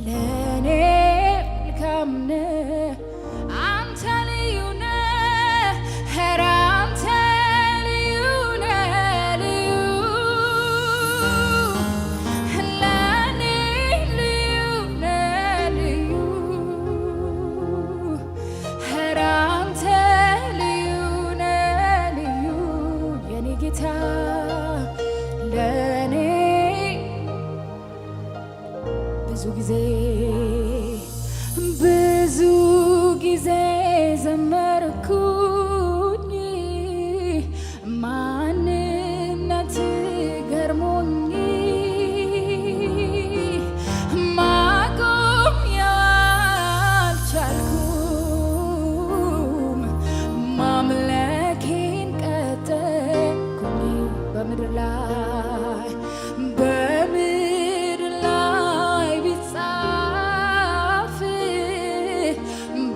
ለኔ መልካም ነህ አንተ ልዩ ነህ ኧረ አንተ ልዩ ነህ ልዩ ለኔ ልዩ ነህ ልዩ ኧረ አንተ ልዩ ነህ ልዩ የኔ ጌታ ለኔ ብዙ ጊዜ ዘመርኩኝ ማንነት ገርሞኝ ማቆም ያልቻልኩም ማምለኬን ቀጠልኩኝ በምድር ላይ ቢጻፍ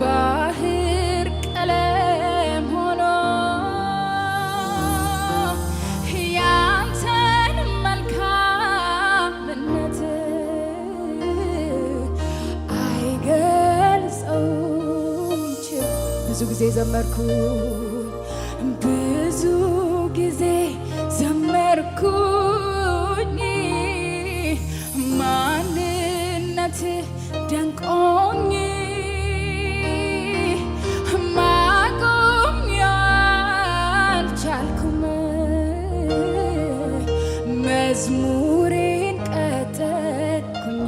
ባህር ቀለም ሆኖ ያንተን መልካምነት አይገልጸውም። ብዙ ጊዜ ዘመርኩኝ ማንነት ደንቆኝ ማቆም ያልቻልኩም መዝሙሬን ቀጠልኩኝ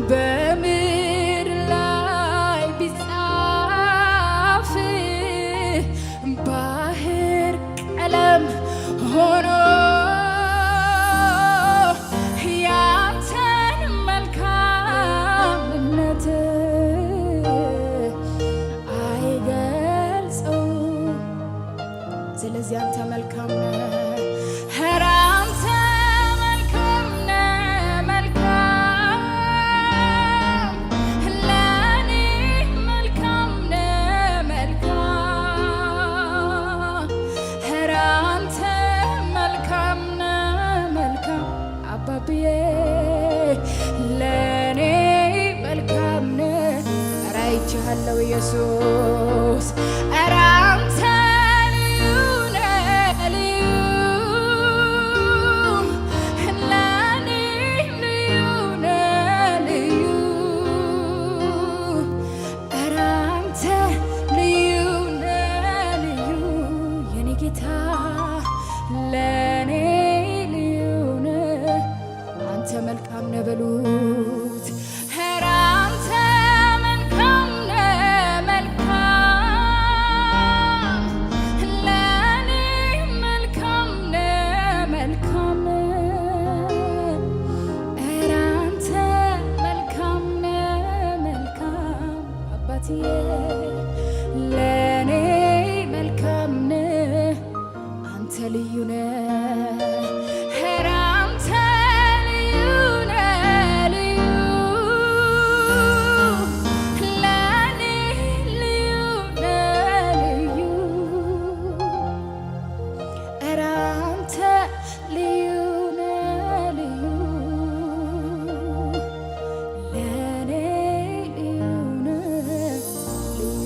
በምድር ላይ ቢጻፍ ባህር ቀለም ሆኖ ያንተን መልካምነት አይገልጸውም። ስለዚህ አንተ መልካም ነህ ኧረ አንተ መልካም ነህ መልካም ለኔ መልካም ነህ መልካም ኧረ አንተ መልካም ነህ መልካም አባብዬ ለኔ መልካም ነህ ኧረ አይቼሃለሁ ኢየሱስ ኧረ አንተ ልዩ ነህ ልዩ ለኔ ልዩ ነህ ልዩ ኧረ አንተ ልዩ ነህ ልዩ የኔ ጌታ ለኔ ልዩ ነህ አንተ መልካም ነህ በሉት ኧረ አንተ መልካም ነህ መልካም ለኔ መልካም ነህ መልካም ኧረ አንተ መልካም ነህ መልካም አባትዬ ለኔ መልካም ነህ አንተ ልዩ ነህ ኧረ አንተ ልዩ ነህ ልዩ ለኔ ልዩ ነህ ልዩ ኧረ አንተ ልዩ ነህ ልዩ ለኔ ልዩ ነህ ልዩ።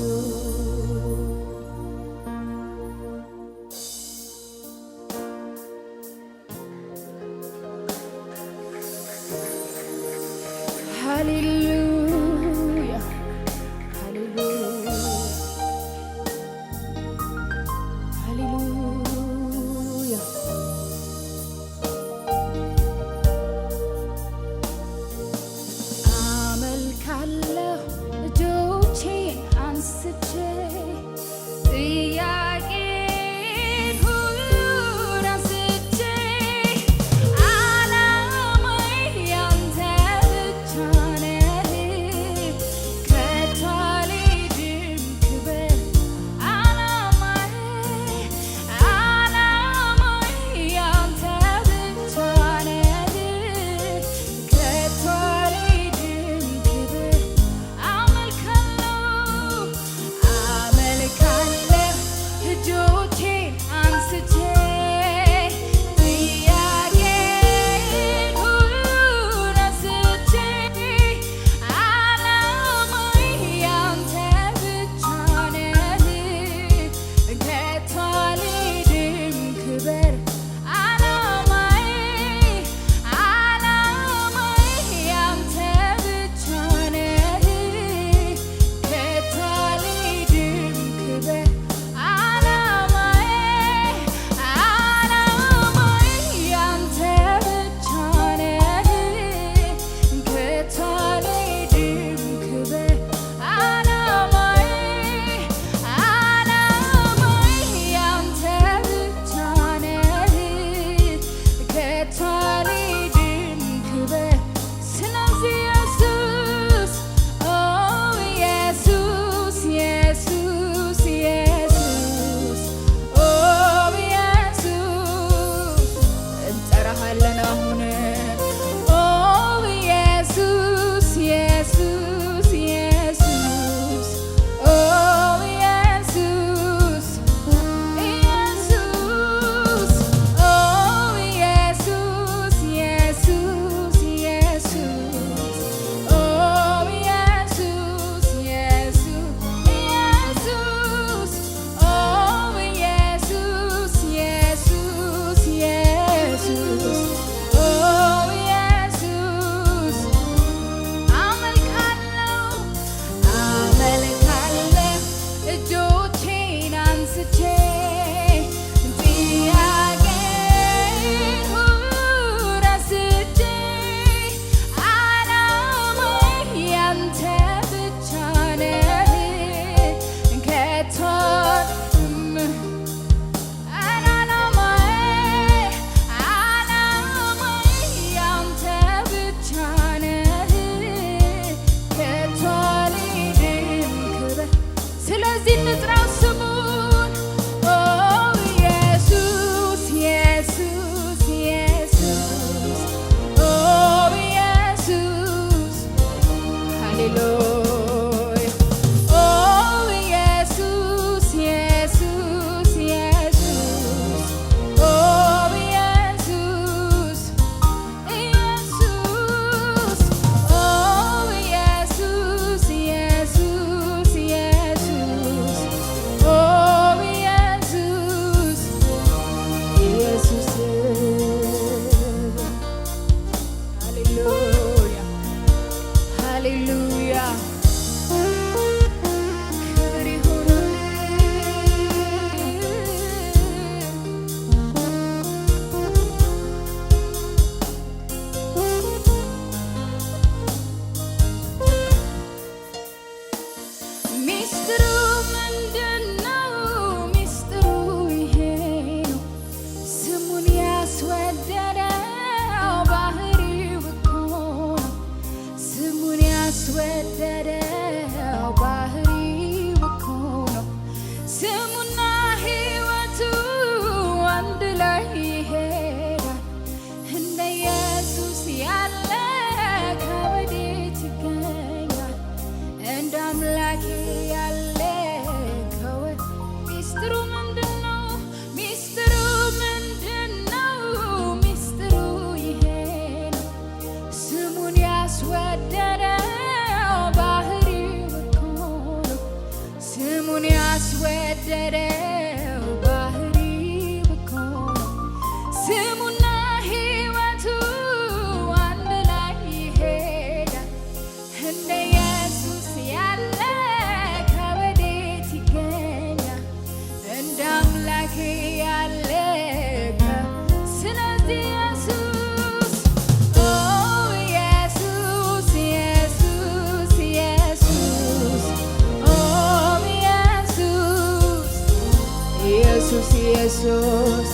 ኢየሱስ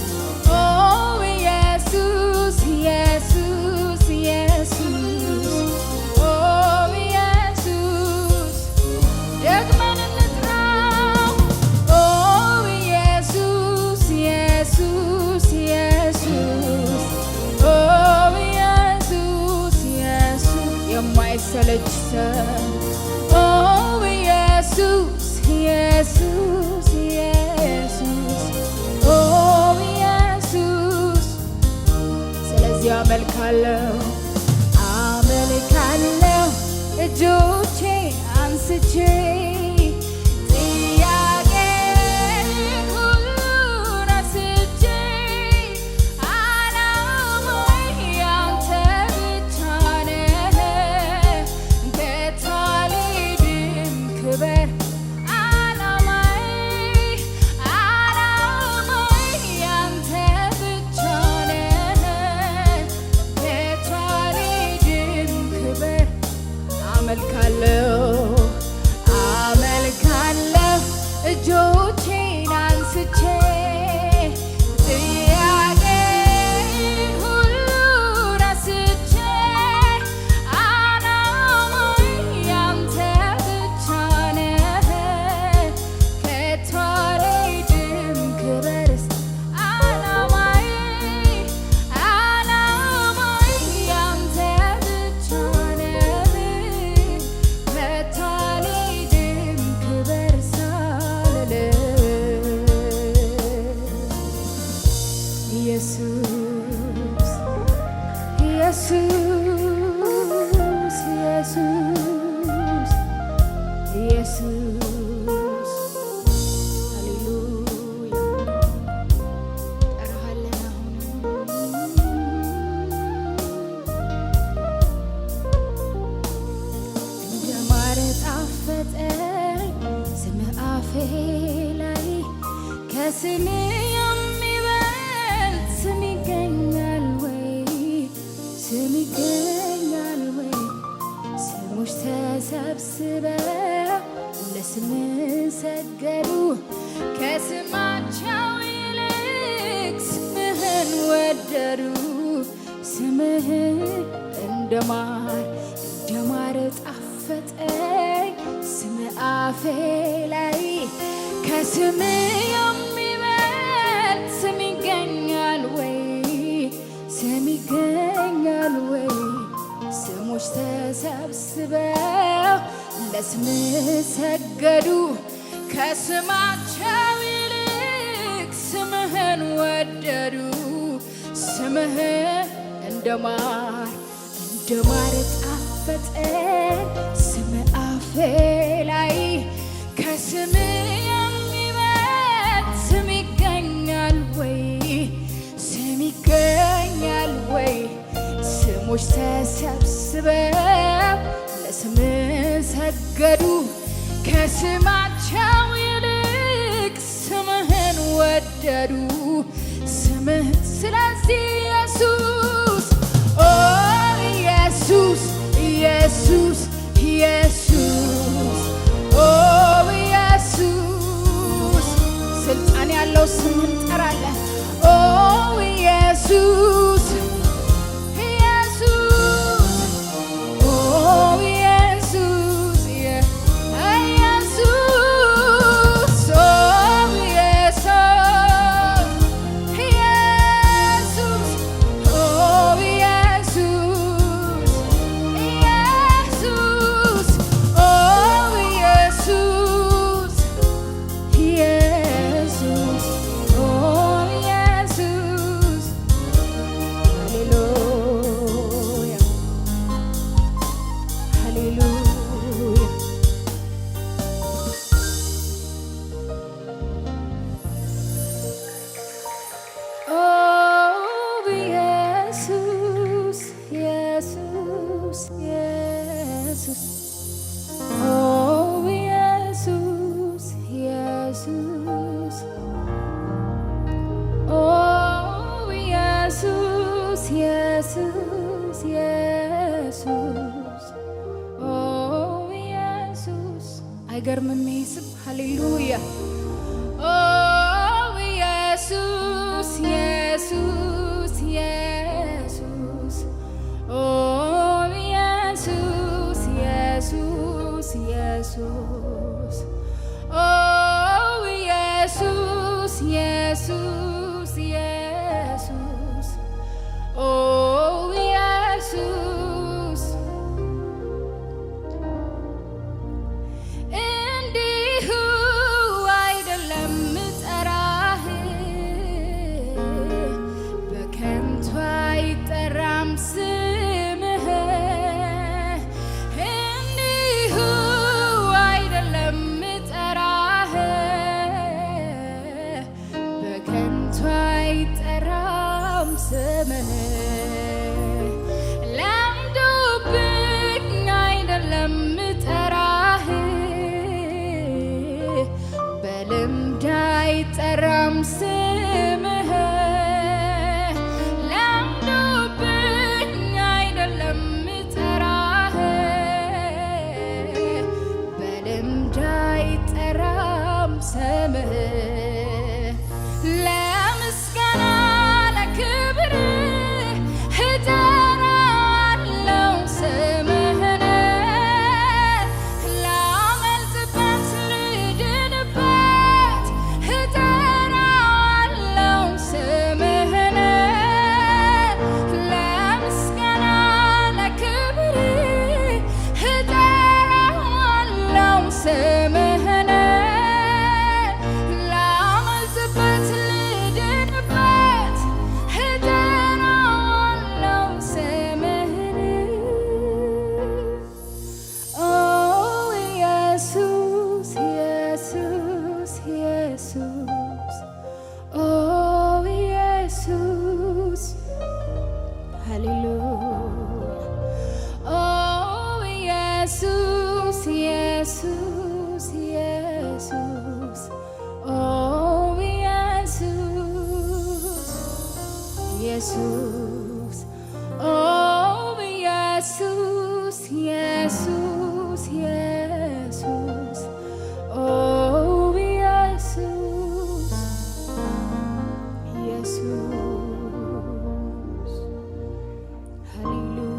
ኦ ኢየሱስ ኢየሱስ ኢየሱስ ኦ ኢየሱስ ደግመን እንጥራው ኦ ኢየሱስ ኢየሱስ ኢየሱስ ኦ ኢየሱስ ኢየሱስ የማይሰለች ሰው ኦ ኢየሱስ ኢየሱስ አመልካለሁ አመልካለሁ እጆቼ አንስቼ ጥያቄ ሁሉ ረስቼ ዓላማዬ ያንተ ብቻ ነህ ጌታ ልሂድም ክበር አመልካለሁ እጆቼን አንስቼ ጥያቄ ሁሉ ረስቼ ዓላማዬ ያንተ ብቻ ነህ ከቶ አልሄድም ክበር ዓላማዬ ያንተ ብቻ ነህ ከቶ አልሄድም ክበር ሳልል ኢየሱስ ኢየሱስ ኢየሱስ ሃሌሉያ ጠራሃለን አሁንም እንደ ማር ጣፈጠኝ ስምህ አፌ ላይ ከስምህ የሚበልጥ ስም ይገኛል ወይ? ስም ይገኛል ወይ? ስሞች ተሰብስበው ለስምህ ሰገዱ ከስማቸው ይልቅ ስምህን ወደዱ ስምህ እንደ ማር ጣፈጠኝ ስምህ አፌ ላይ ከስምህ የሚበልጥ ስም ይገኛል ወይ? ስም ይገኛል ወይ? ስሞች ተሰብስበው ለስምህ ሰገዱ ከስማቸው ይልቅ ስምህን ወደዱ ስምህ እንደ ማር ጣፈጠኝ ስምህ አፌ ላይ ከስምህ የሚበልጥ ስም ይገኛል ወይ? ስም ይገኛል ወይ? ስሞች ተሰብስበው ለስምህ ሰገዱ ከስማቸው ይልቅ ስምህን ወደዱ ስምህ ስለዚህ ኢየሱስ ኦ ኢየሱስ ኢየሱስ ኢየሱስ ኦ አይገርምም ይህ ስም? ሃሌሉያ ኦ ኢየሱስ ኢየሱስ ኢየሱስ ኦ ኢየሱስ ኢየሱስ ኢየሱስ ኦ ኢየሱስ ኢየሱስ ኢየሱስ ኦ ኢየሱስ እንዲሁ አይደለም ጠራህ በከንቱ አይጠራም ስምህ እንዲሁ አይደለም ጠራህ በከንቱ አይጠራም ስምህ ለምዶብኝ አይደለም ጠራህ በልምድ አይጠራም ስምህ ለምዶብኝ አይደለም ጠራህ በልምድ አይጠራም ስምህ ለምስጋና ለክብር እጠራዋለሁ ስምህን ላመልጥበት ልድንበት እጠራዋለሁ ስምህን ለምስጋና ለክብር እጠራዋለሁ ስምህን ላመልጥበት ልድንበት እጠራዋለሁ ስምህን ኦ ኢየሱስ ኢየሱስ ኢየሱስ ኦ ኢየሱስ ሃሌሉያ ኦ ኢየሱስ ኢየሱስ ኢየሱስ ኦ ኢየሱስ ኢየሱስ ኦ ኢየሱስ ኢየሱስ ኢየሱስ ኦ ኢየሱስ ኢየሱስ ሃሌሉያ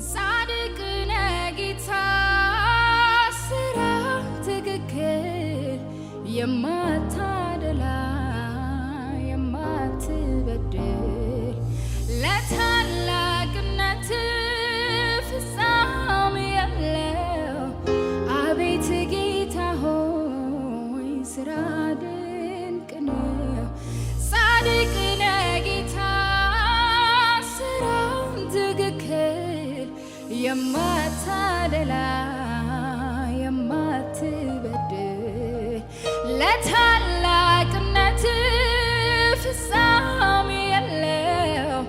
ጻድቅ ነህ ጌታ ስራ ትክክል የማታደላ የማትበድል ለታላቅነት ፍጻሜ የለው አቤት ጌታ ሆይ ስራ ድንቅ ነው ጻድቅ ነህ ጌታ ስራ ትክክል የማታደላ የማትበድል ለታላቅነት ፍጻሜ የለው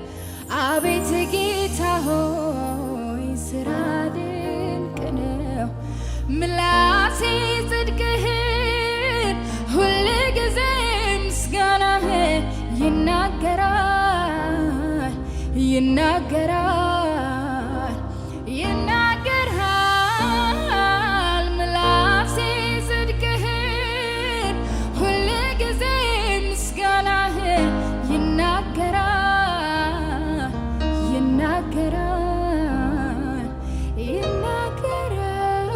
አቤት ጌታ ሆይ ስራ ድንቅ ነው ምላሴ ጽድቅህን ሁልጊዜ ምስጋናህን ይናገራል ይናገራል ይናገራል ምላሴ ጽድቅህን ሁልጊዜ ምስጋናህን ይናገራል ይናገራል ይናገራል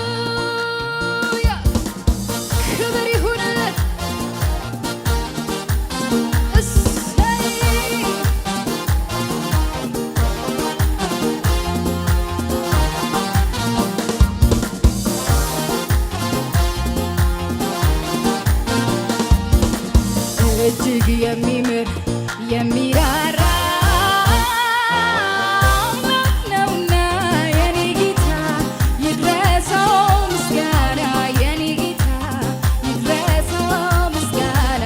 ሃሌሉያ ክብር ይሁንለት እጅግ የሚምር የሚራራ አምላክ ነውና የኔ ጌታ ይድረሰው ምስጋና የኔ ጌታ ይድረሰው ምስጋና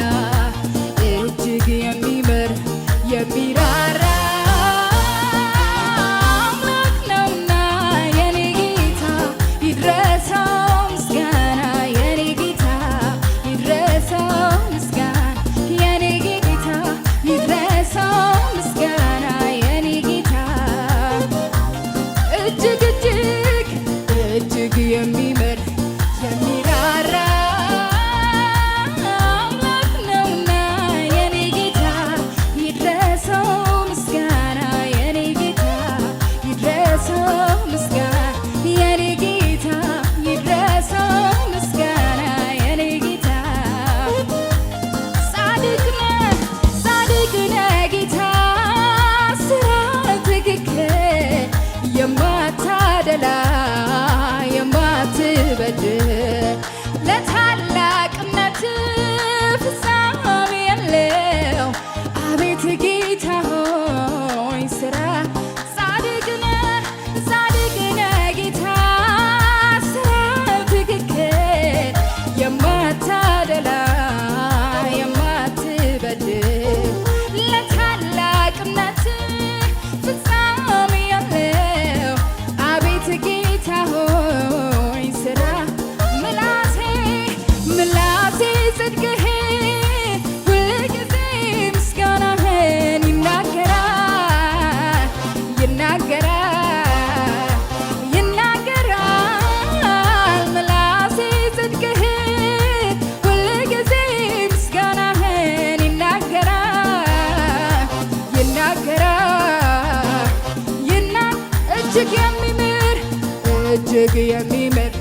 እጅግ የሚምር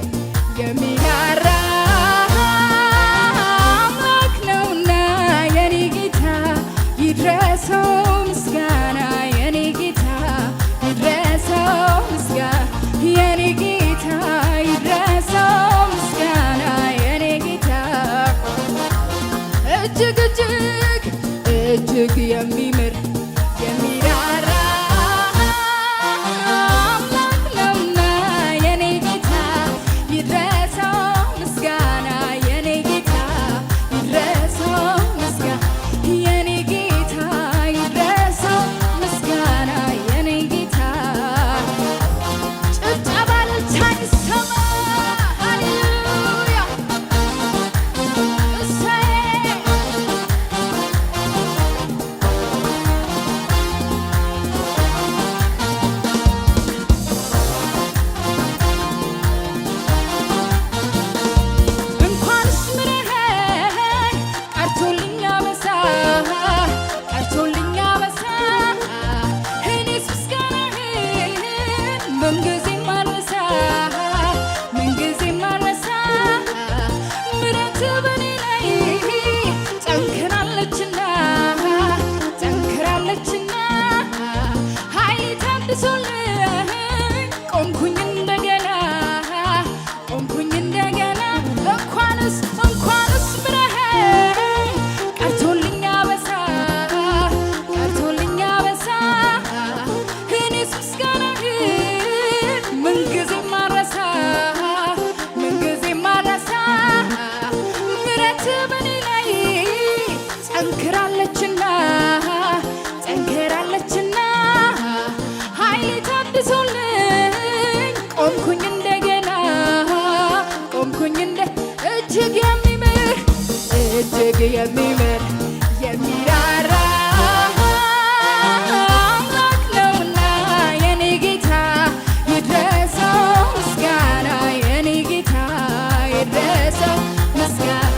የሚራራ አምላክ ነውና የኔ ጌታ ይድረሰው ምስጋና የኔ ጌታ ይድረሰው ምስጋና የኔ ጌታ ይድረሰው ምስጋና የኔ ጌታ እጅግ እጅግ እጅግ የሚምር የሚራራ አምላክ ነውና የኔ ጌታ ይድረሰው ምስጋና የኔ ጌታ ይድረሰው ምስጋና የኔ ጌታ ይድረሰው ምስጋና የኔ ጌታ ጭብጨባ እልልታ ይሰማ ሃሌሉያ እሰይ እንኳንስ ምረኸኝ ቀርቶልኝ አበሳ ቀርቶልኝ አበሳ እኔስ ምስጋናህን ምንጊዜም አልረሳ ምንጊዜም አልረሳ ምሕረትህ በኔ ላይ ጠንክራለችና ጠንክራለችና ኃይሌ ታድሶልኝ ቆምኩኝ እንደገና ቆምኩኝ እንደገና እንኳንስ ምረኸኝ ቀርቶልኝ አበሳ ቀርቶልኝ አበሳ እኔስ ምስጋናህን ምንጊዜም አልረሳ ምንጊዜም አልረሳ ምሕረትህ በኔ ላይ ጠንክራለችና ጠንክራለችና ኃይሌ ታድሶልኝ ቆምኩኝ እንደገና ቆምኩኝ እንደ እጅግ የሚምር የሚራራ አምላክ ነውና የኔ ጌታ ይድረሰው ምስጋና የኔ ጌታ ይድረሰው ምስጋና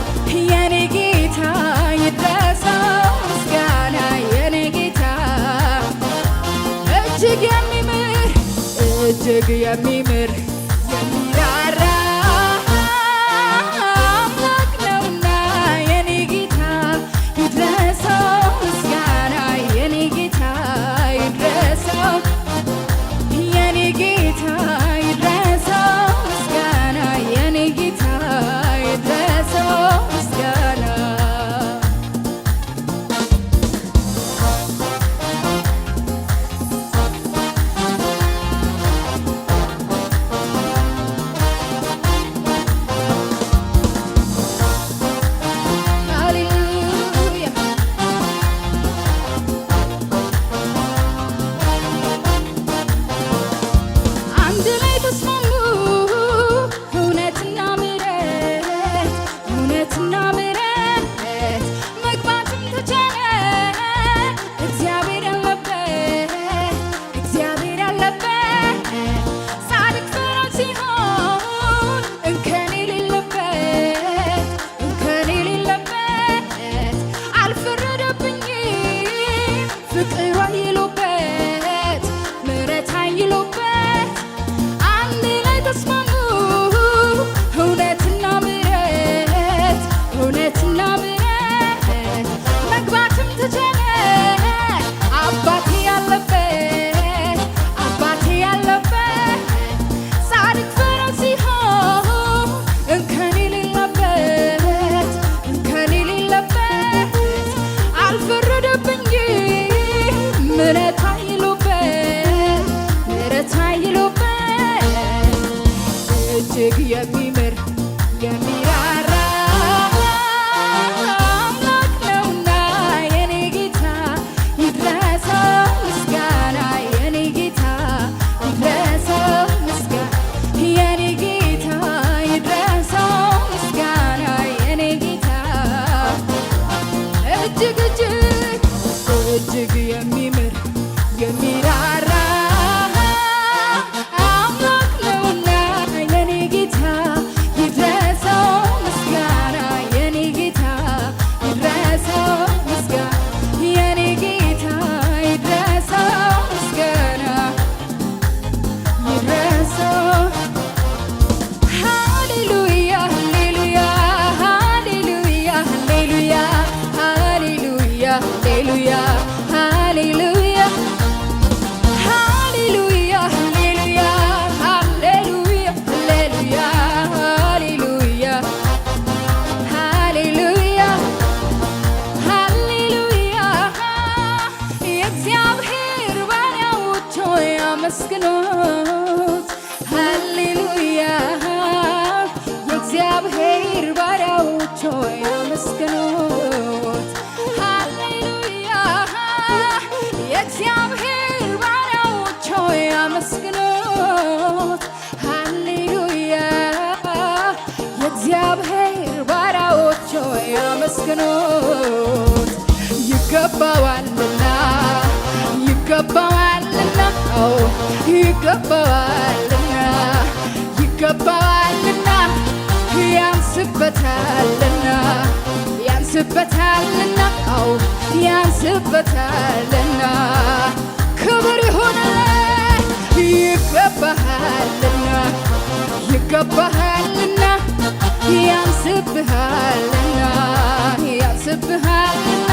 የኔ ጌታ ይድረሰው ምስጋና የኔ ጌታ እጅግ የሚምር የሚራራ አምላክ ነውና የኔ ጌታ ይድረሰው ምስጋና የኔ ጌታ ይድረሰው የኔ ጌታ ይድረሰው ምስጋና የኔ ጌታ ይድረሰው ምስጋና ሃሌሉያ ሃሌሉያ ሃሌሉያ ሃሌሉያ ሃሌሉያ ሃሌሉያ ሃሌሉያ ሃሌሉያ የእግዚአብሔር ባሪያዎች ሆይ አመስግኑት። ሃሌሉያ የእግዚአብሔር ባሪያዎች ሆይ አመስግኑት። ሃሌሉያ የእግዚአብሔር ባሪያዎች ሆይ አመስግኑት። ሃሌሉያ የእግዚአብሔር ባሪያዎች ሆይ አመስግኑት። ይገባዋልና ይገባዋልና ይገባዋልና ይገባዋልና ያንስበታልና ያንስበታልና ያንስበታልና ክብር ይሁንለት። ይገባሃልና ይገባሃልና ያንስብሃልና ያንስብሃልና